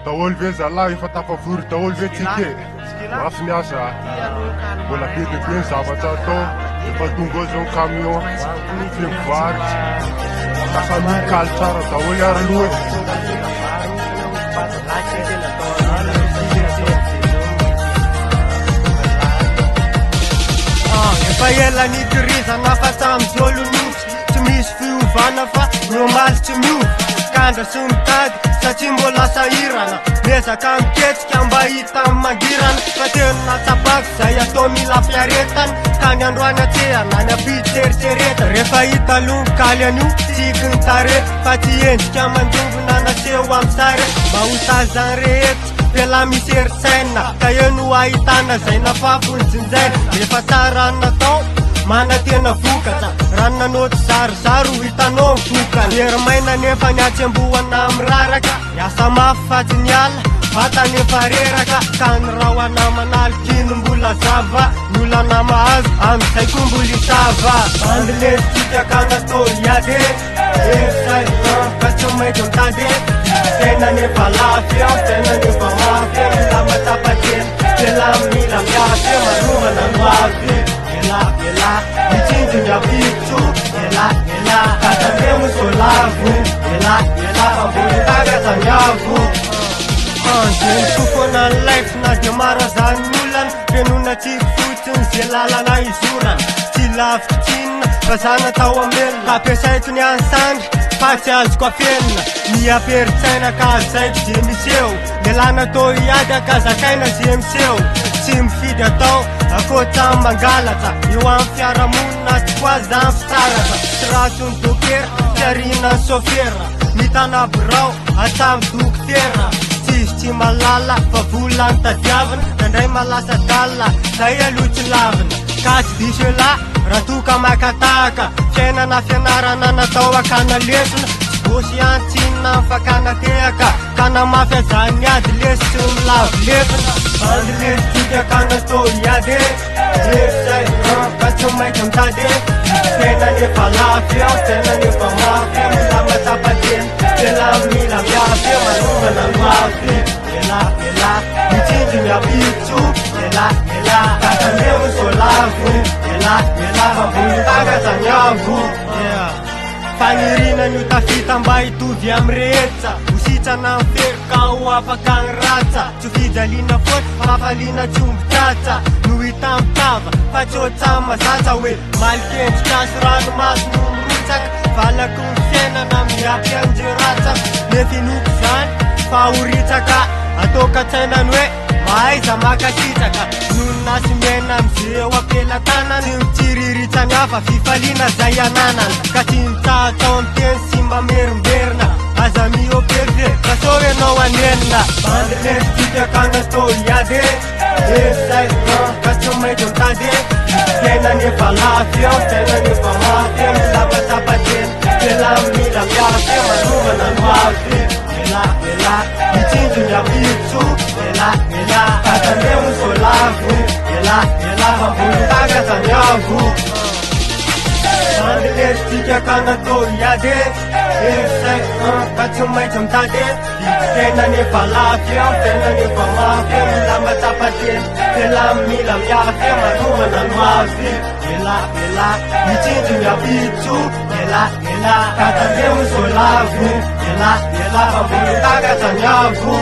Daholo ve zalahy efa tafavory daholo ve tsika mafy miasa mbola be dia be ny zavatra atao efa tonga ao zao ny camion femivarotra kasamikaly tsara daholo ary aloha efa ela nitorizana fa tamizao lonofy tsy misy fiovana fa normaly tsy miova kandra sy mitady satria mbola sahirana mezaka miketsika mba hita mangirana fa tena tsapako zay atao mila fiaretana ka ny androany atsehana ny ampitseritsereta rehefa hita lonkaly anio tsiky ny tare fa tsy endrika mandovona naseho am'sare mba ho sazany rehetra pela misy eritsaina ka eno ahitana zay nafafony tsinjaina rehefa tsara natao mana tena vokatra raha nanotry zarozaro hitanao vokany hery-maina nefa ny atsembohana miraraka miasa mafy fa tsy niala vata nefa reraka ka ny rahoana manalokiny mbola zava ny olana mahazo am'izay koa mbola isava andilesitsika ka natao iade esay ka tsy maintsy mitady tena nefa lafy ao tena nefa mafy mila matapatena tela mila miafy manomana mafy ela mitsinjo ny apitso ela katandremo solavo ela fambonitagasa miavo andreny tokona ny life na dia mara zany olana fenona tsiky fotsiny ze lalana izorana tsy lavitry tsinona fa zana tao amelona ampiasaiko ny ansandry fa tsy azoko afenina miaperitsaina ka zaiko ze miseho lelana tao iady akazakaina ze miseho tsy mifidy atao akoatra mangalatra eo amin'ny fiaramonina tsy koa zany fitaratra tsy ratso ny dokera tiarina ny sofera ny tanabirao atsamy dokotera tsy malala fa volany tadiavina nandray malasa dalina zay alotsy lavina ka tsy diso ela raha toka makataka fiainana fianarana natao akana lesona tsy bosy antsinina mifakana tehaka ka namafy azany ady lesy tsy milavo lefina andilesitsika ka natao iady esay ka tsy maintsy mitady tena nefa lafy ao tena nefa mafy mila matapatena tela mila miafy manomana mafy ela mitsinjo ny apitso ela katandremo solavo ela fambonitagasa miavo fanirina ny tafita mba hitovy amy rehetsa hositrana mfery ka ho afaka ny ratsa tsy fijaliana foty fafaliana tsy ombotsatsa no hitamitava fa tsy ohatsamy mazatsa hoe malikendrikasy ranomaso no miritsaka valako ny fiainana miapy amje ratsaka nefinoko zany fa horitsaka atokatsainany hoe mahaiza makasitsaka nonona sy miaina amizeo ampelatanany tsy mitsiriritsa ny hafa fifaliana zay ananana ka tsy mitsahataony teny sy mba merimberina aza miopeve ka sao enao anenina andilesitsika ka natao iady esay ka tsy maintsy mitady tena nefa lafy ao tena nefa mafy mila matapatena tela mila miafy manomana mafy ela mitsinjo ny apitso ela katandremo solavo ela fambonitagasa miavo andilesitsika ka natao iady esay ka tsy maintsy mitady tena nefa lafy ao tena nefa mafy mila matapatena tela mila miafy manomana mafy ela mitsinjo ny apitso ela katandremo solavo ela fambonitagasa miavo